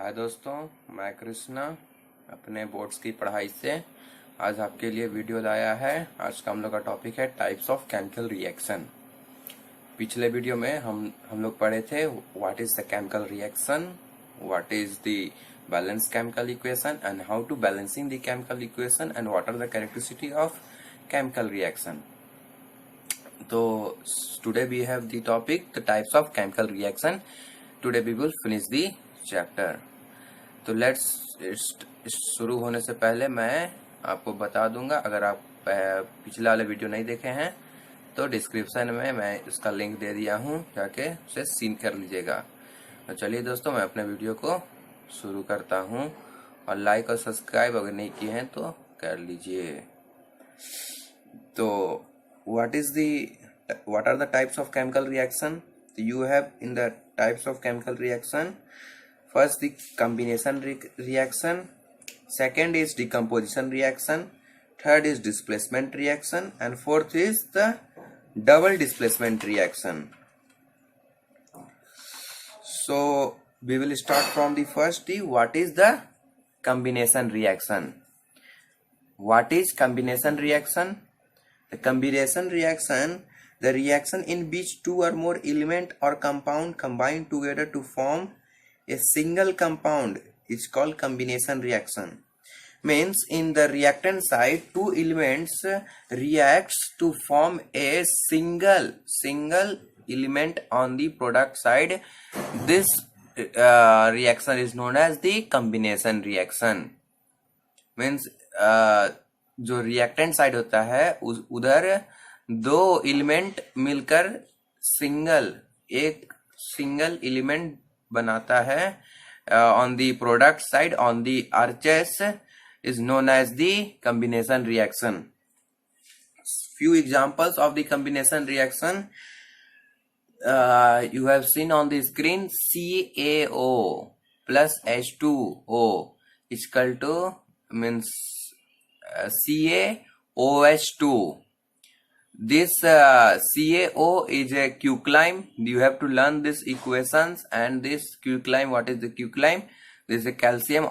हाय दोस्तों, मैं कृष्णा अपने बोर्ड्स की पढ़ाई से आज आपके लिए वीडियो लाया है। आज का हम लोग का टॉपिक है टाइप्स ऑफ केमिकल रिएक्शन। पिछले वीडियो में हम लोग पढ़े थे what is the chemical reaction, what is the balance chemical equation and how to balancing the chemical equation and what are the characteristic of chemical reaction. तो today we have the topic the types of chemical reaction. Today we will finish the chapter. तो let's शुरू होने से पहले मैं आपको बता दूंगा, अगर आप पिछले वाले वीडियो नहीं देखे हैं तो डिस्क्रिप्शन में मैं इसका लिंक दे दिया हूं, जाके उसे सीन कर लीजिएगा। तो चलिए दोस्तों, मैं अपने वीडियो को शुरू करता हूं और लाइक और सब्सक्राइब अगर नहीं किए हैं तो कर लीजिए। तो what are the types of chemical reaction? You have in the types of chemical reaction, first the combination reaction, second is decomposition reaction, third is displacement reaction, and fourth is the double displacement reaction. So we will start from the first, what is the combination reaction? What is combination reaction? The combination reaction, the reaction in which two or more element or compound combine together to form a single compound is called combination reaction. Means in the reactant side, two elements reacts to form a single element on the product side. This reaction is known as the combination reaction. Means जो reactant side होता है उधर दो element मिलकर एक single element बनाता है। On the product side, on the RHS is known as the combination reaction. Few examples of the combination reaction you have seen on the screen. CaO plus H2O is equal to means CaOH2. This CaO is a quicklime. You have to learn these equations. And this quicklime, what is the quicklime? This is a calcium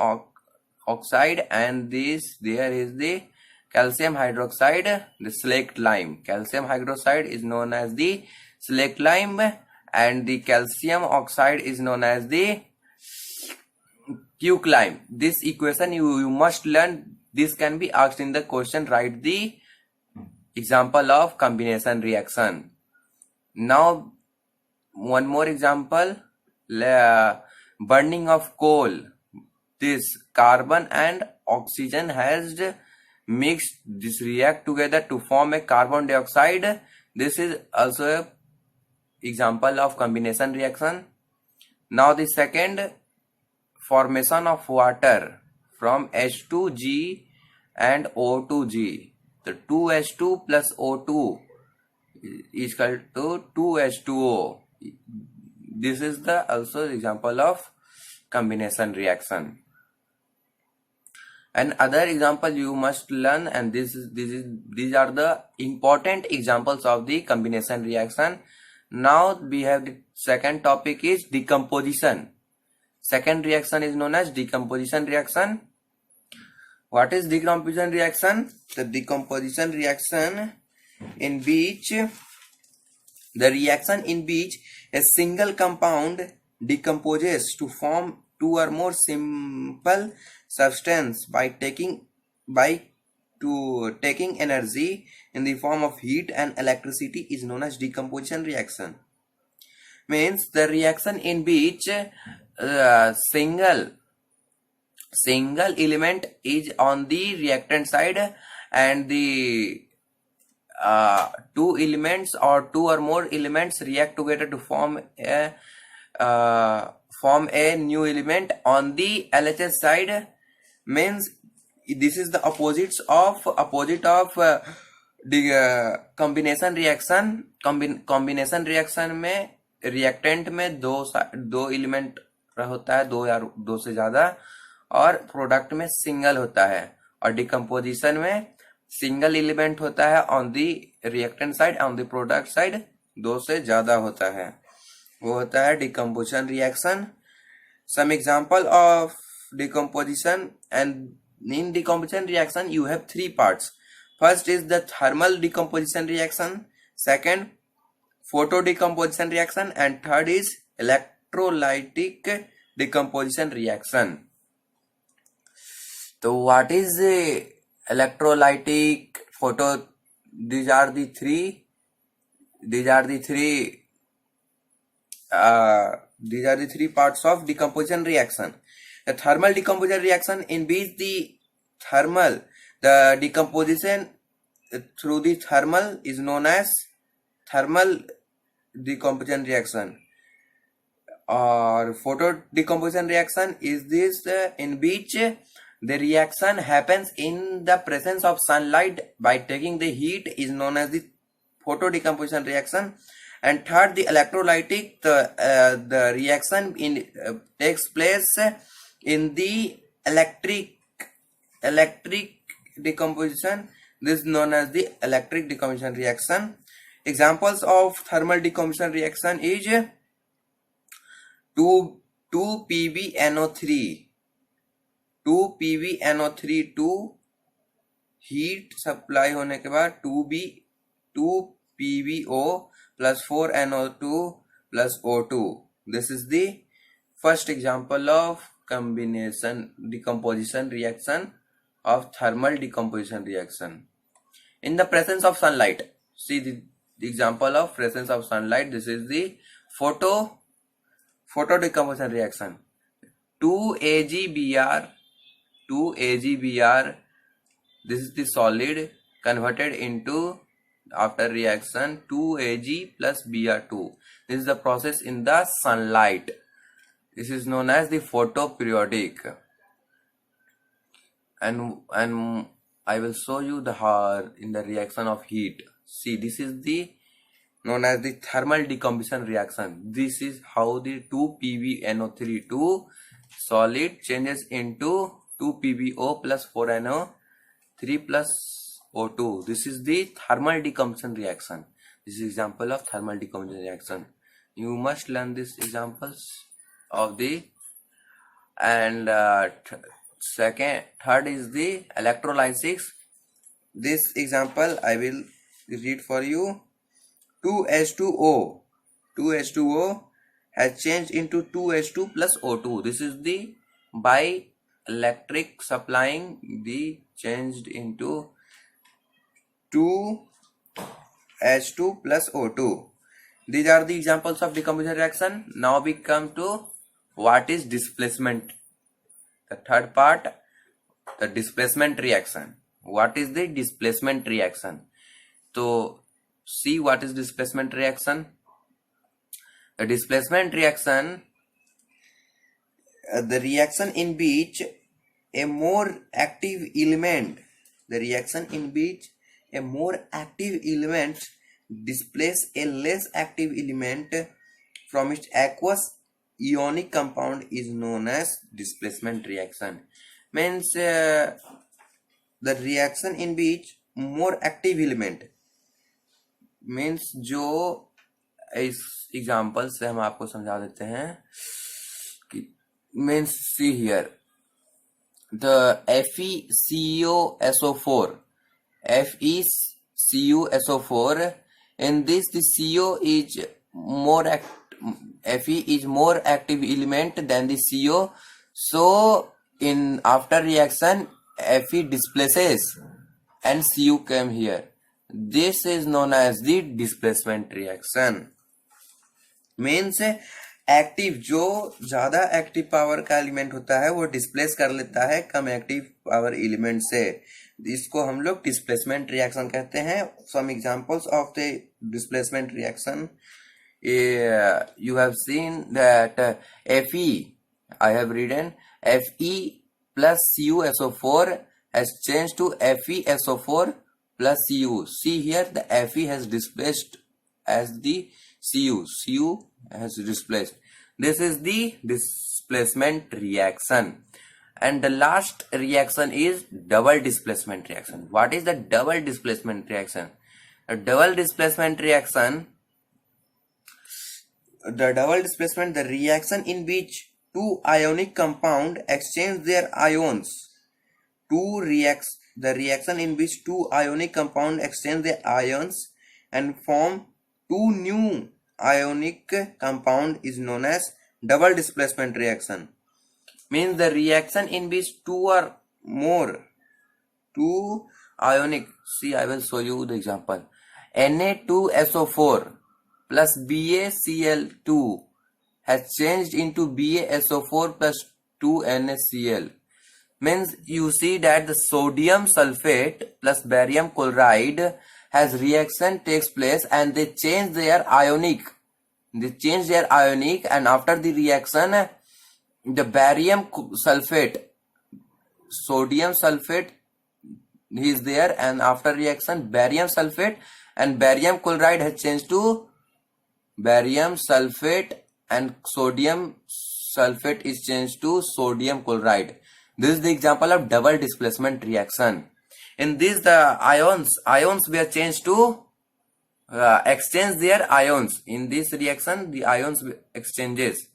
oxide, and there is the calcium hydroxide, the slaked lime. Calcium hydroxide is known as the slaked lime, and the calcium oxide is known as the quicklime. This equation you must learn. This can be asked in the question. Write the example of combination reaction. Now one more example, burning of coal. This carbon and oxygen has mixed, this react together to form a carbon dioxide. This is also a example of combination reaction. Now the second, formation of water from H2G and O2G. The 2H2 plus O2 is equal to 2H2O. This is the also example of combination reaction. And other example you must learn, and these are the important examples of the combination reaction. Now we have the second topic is decomposition. Second reaction is known as decomposition reaction. What is decomposition reaction? The decomposition reaction in which a single compound decomposes to form two or more simple substance by taking energy in the form of heat and electricity is known as decomposition reaction. Means the reaction in which single element is on the reactant side, and the two elements or two or more elements react together to form a new element on the LHS side. Means this is the opposite of the combination reaction. Combination reaction में reactant में दो element होता है, दो या दो से ज्यादा, और प्रोडक्ट में सिंगल होता है। और डिकम्पोजिशन में सिंगल एलिमेंट होता है on the reactant side, on the product side दो से ज्यादा होता है, वो होता है decomposition reaction. some example of decomposition, and in decomposition reaction you have three parts. First is the thermal decomposition reaction, second photo decomposition reaction, and third is electrolytic decomposition reaction. So what is the electrolytic, photo? These are the three parts of decomposition reaction. The thermal decomposition reaction, in which the decomposition through the thermal is known as thermal decomposition reaction. Or photo decomposition reaction is this in which the reaction happens in the presence of sunlight by taking the heat, is known as the photo decomposition reaction. And third, the electrolytic, the reaction takes place in the electric decomposition. This is known as the electric decomposition reaction. Examples of thermal decomposition reaction is 2PbNO3 2 heat supply होने के बाद 2PbO plus 4NO2 plus O2. This is the first example of decomposition reaction of thermal decomposition reaction. In the presence of sunlight, see the example of presence of sunlight. This is the photo decomposition reaction. 2AgBr, this is the solid converted into, after reaction, 2Ag plus Br2. This is the process in the sunlight. This is known as the photoperiodic. And I will show you in the reaction of heat. See, this is the known as the thermal decomposition reaction. This is how the 2PbNO3 solid changes into 2PbO plus 4NO3 plus O2. This is the thermal decomposition reaction. This is example of thermal decomposition reaction. You must learn these examples of the, and third is the electrolysis. This example I will read for you. 2H2O has changed into 2H2 plus O2. This is the by electric supplying the changed into 2H2 plus O2. These are the examples of decomposition reaction. Now we come to what is displacement. The third part, the displacement reaction. What is the displacement reaction? So see what is displacement reaction. The displacement reaction, the reaction in which a more active element, displace a less active element from its aqueous ionic compound, is known as displacement reaction. Means the reaction in which more active element, means जो इस example से हम आपको समझा देते हैं कि means see here the FeCuSO4 in this the CO is Fe is more active element than the CO, so in after reaction Fe displaces and Cu came here. This is known as the displacement reaction. Means active, जो ज्यादा active power का element होता है वो displace कर लेता है कम active power element से. इसको हम लोग डिस्प्लेसमेंट रिएक्शन कहते हैं. Some examples of the displacement reaction, you have seen that Fe, I have written Fe plus CuSO4 has changed to FeSO4 plus Cu. See here the Fe has displaced as the Cu has displaced. This is the displacement reaction. And the last reaction is double displacement reaction. What is the double displacement reaction? A double displacement reaction, the reaction in which two ionic compound exchange their ions. The reaction in which two ionic compound exchange their ions and form two new ionic compound is known as double displacement reaction. Means the reaction in which two or more two ionic, see I will show you the example. Na2SO4 plus BaCl2 has changed into BaSO4 plus 2NaCl. Means you see that the sodium sulfate plus barium chloride has reaction takes place and they change their ionic. And after the reaction, the barium sulfate, sodium sulfate is there, and after reaction barium sulfate and barium chloride has changed to barium sulfate and sodium sulfate is changed to sodium chloride. This is the example of double displacement reaction. In this the ions were changed to exchange their ions. In this reaction the ions exchanges.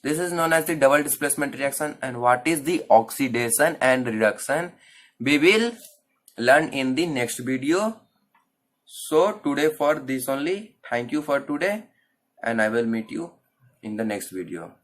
This is known as the double displacement reaction. And what is the oxidation and reduction, we will learn in the next video. So today for this only. Thank you for today and I will meet you in the next video.